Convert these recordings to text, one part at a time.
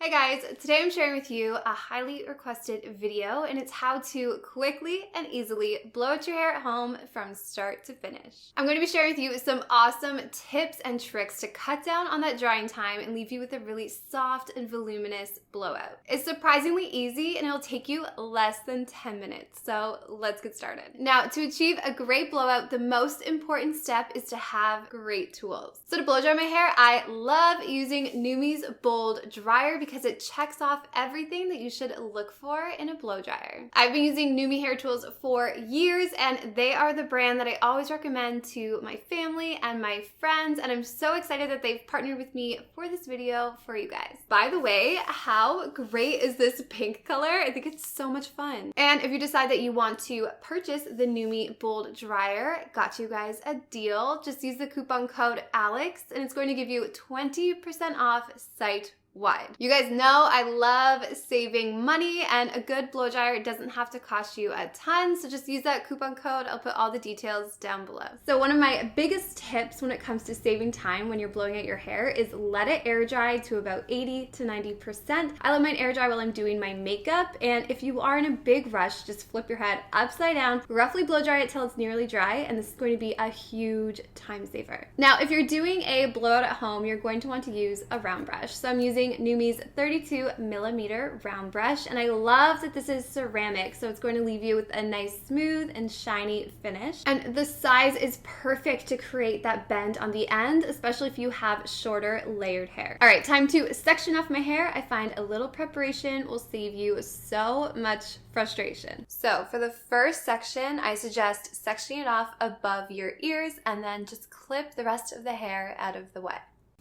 Hi guys, today I'm sharing with you a highly requested video and it's how to quickly and easily blow out your hair at home from start to finish. I'm going to be sharing with you some awesome tips and tricks to cut down on that drying time and leave you with a really soft and voluminous blowout. It's surprisingly easy and it'll take you less than 10 minutes, so let's get started. Now, to achieve a great blowout, the most important step is to have great tools. So to blow dry my hair, I love using NUME's Bold Dryer because it checks off everything that you should look for in a blow dryer. I've been using NUME hair tools for years and they are the brand that I always recommend to my family and my friends, and I'm so excited that they've partnered with me for this video for you guys. By the way, how great is this pink color? I think it's so much fun. And if you decide that you want to purchase the NUME Bold Dryer, got you guys a deal. Just use the coupon code ALEX and it's going to give you 20% off site wide. You guys know I love saving money and a good blow dryer doesn't have to cost you a ton, so just use that coupon code. I'll put all the details down below. So one of my biggest tips when it comes to saving time when you're blowing out your hair is let it air dry to about 80 to 90%. I let mine air dry while I'm doing my makeup, and if you are in a big rush, just flip your head upside down, roughly blow dry it till it's nearly dry, and this is going to be a huge time saver. Now, if you're doing a blowout at home, you're going to want to use a round brush. So I'm using NUME's 32mm round brush, and I love that this is ceramic, so it's going to leave you with a nice smooth and shiny finish. And the size is perfect to create that bend on the end, especially if you have shorter layered hair. All right, time to section off my hair. I find a little preparation will save you so much frustration. So for the first section, I suggest sectioning it off above your ears and then just clip the rest of the hair out of the way.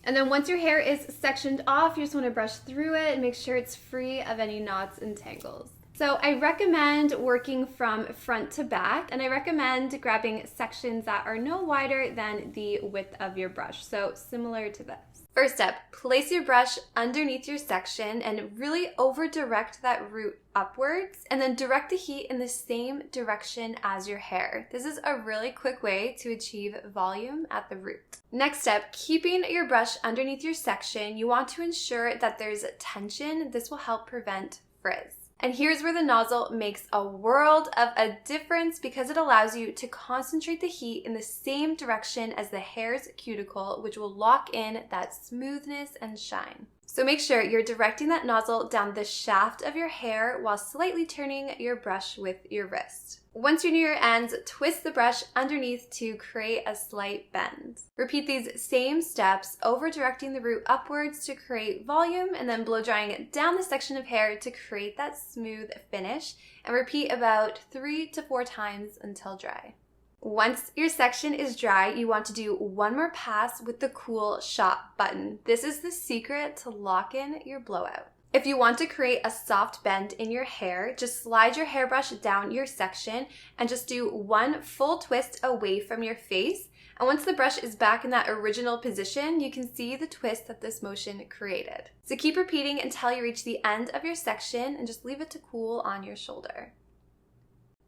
And then once your hair is sectioned off, you just want to brush through it and make sure it's free of any knots and tangles. So I recommend working from front to back, and I recommend grabbing sections that are no wider than the width of your brush, so similar to this. First step, place your brush underneath your section and really over-direct that root upwards, and then direct the heat in the same direction as your hair. This is a really quick way to achieve volume at the root. Next step, keeping your brush underneath your section, you want to ensure that there's tension. This will help prevent frizz. And here's where the nozzle makes a world of a difference because it allows you to concentrate the heat in the same direction as the hair's cuticle, which will lock in that smoothness and shine. So make sure you're directing that nozzle down the shaft of your hair while slightly turning your brush with your wrist. Once you're near your ends, twist the brush underneath to create a slight bend. Repeat these same steps, over-directing the root upwards to create volume and then blow drying it down the section of hair to create that smooth finish, and repeat about 3 to 4 times until dry. Once your section is dry, you want to do one more pass with the cool shot button. This is the secret to lock in your blowout. If you want to create a soft bend in your hair, just slide your hairbrush down your section and just do one full twist away from your face. And once the brush is back in that original position, you can see the twist that this motion created. So keep repeating until you reach the end of your section and just leave it to cool on your shoulder.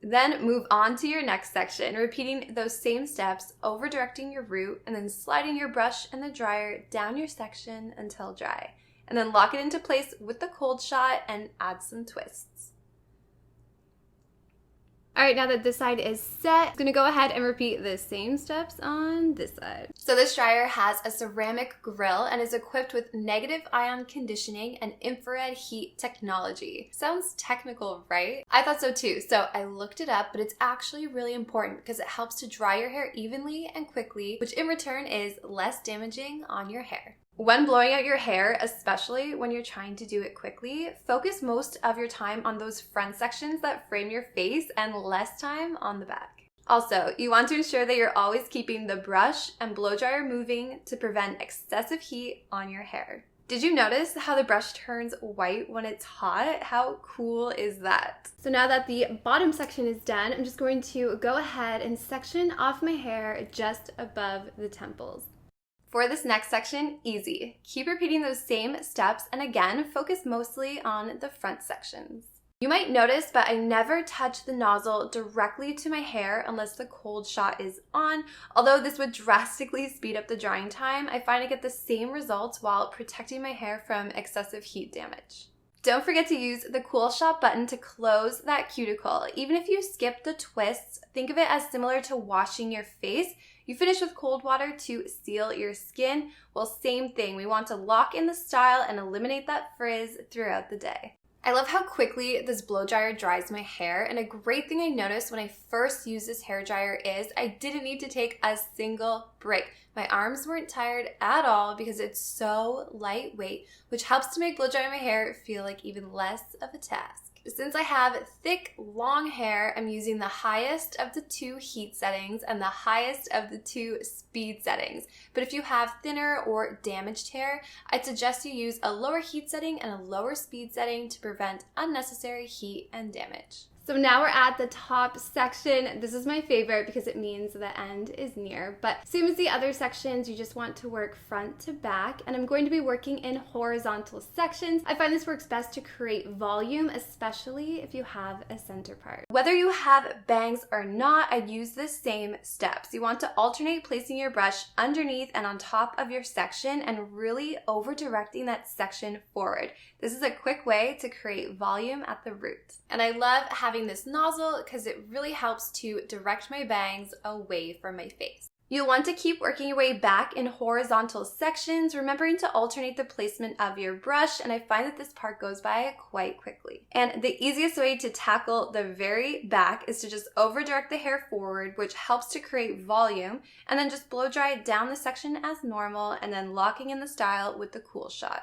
Then move on to your next section, repeating those same steps, over-directing your root and then sliding your brush and the dryer down your section until dry. And then lock it into place with the cold shot and add some twists. All right, now that this side is set, I'm gonna go ahead and repeat the same steps on this side. So this dryer has a ceramic grill and is equipped with negative ion conditioning and infrared heat technology. Sounds technical, right? I thought so too, so I looked it up, but it's actually really important because it helps to dry your hair evenly and quickly, which in return is less damaging on your hair. When blowing out your hair, especially when you're trying to do it quickly, focus most of your time on those front sections that frame your face and less time on the back. Also, you want to ensure that you're always keeping the brush and blow dryer moving to prevent excessive heat on your hair. Did you notice how the brush turns white when it's hot? How cool is that? So now that the bottom section is done, I'm just going to go ahead and section off my hair just above the temples. For this next section, easy. Keep repeating those same steps and again, focus mostly on the front sections. You might notice, but I never touch the nozzle directly to my hair unless the cold shot is on. Although this would drastically speed up the drying time, I find I get the same results while protecting my hair from excessive heat damage. Don't forget to use the cool shot button to close that cuticle. Even if you skip the twists, think of it as similar to washing your face. You finish with cold water to seal your skin. Well, same thing. We want to lock in the style and eliminate that frizz throughout the day. I love how quickly this blow dryer dries my hair, and a great thing I noticed when I first used this hair dryer is I didn't need to take a single break. My arms weren't tired at all because it's so lightweight, which helps to make blow drying my hair feel like even less of a task. Since I have thick, long hair, I'm using the highest of the 2 heat settings and the highest of the 2 speed settings. But if you have thinner or damaged hair, I'd suggest you use a lower heat setting and a lower speed setting to prevent unnecessary heat and damage. So now we're at the top section. This is my favorite because it means the end is near. But same as the other sections, you just want to work front to back. And I'm going to be working in horizontal sections. I find this works best to create volume, especially if you have a center part. Whether you have bangs or not, I'd use the same steps. You want to alternate placing your brush underneath and on top of your section and really over-directing that section forward. This is a quick way to create volume at the root. And I love having this nozzle because it really helps to direct my bangs away from my face. You'll want to keep working your way back in horizontal sections, remembering to alternate the placement of your brush, and I find that this part goes by quite quickly. And the easiest way to tackle the very back is to just over direct the hair forward, which helps to create volume, and then just blow dry down the section as normal, and then locking in the style with the cool shot.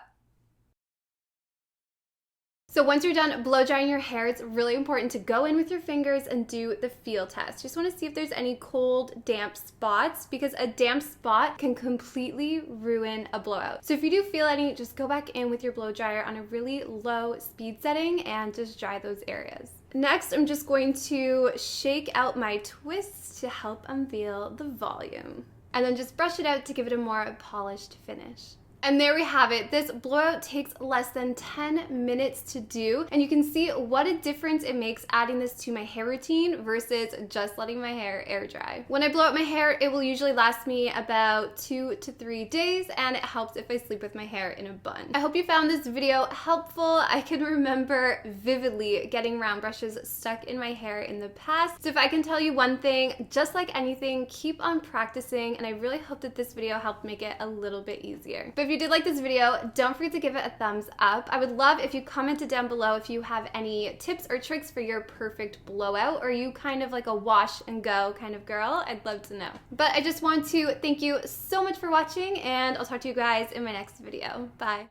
So once you're done blow drying your hair, it's really important to go in with your fingers and do the feel test. Just want to see if there's any cold, damp spots, because a damp spot can completely ruin a blowout. So if you do feel any, just go back in with your blow dryer on a really low speed setting and just dry those areas. Next, I'm just going to shake out my twists to help unveil the volume. And then just brush it out to give it a more polished finish. And there we have it. This blowout takes less than 10 minutes to do, and you can see what a difference it makes adding this to my hair routine versus just letting my hair air dry. When I blow out my hair, it will usually last me about 2 to 3 days, and it helps if I sleep with my hair in a bun. I hope you found this video helpful. I can remember vividly getting round brushes stuck in my hair in the past. So if I can tell you one thing, just like anything, keep on practicing, and I really hope that this video helped make it a little bit easier. But if you did like this video, don't forget to give it a thumbs up. I would love if you commented down below if you have any tips or tricks for your perfect blowout, or are you kind of like a wash and go kind of girl? I'd love to know. But I just want to thank you so much for watching, and I'll talk to you guys in my next video. Bye.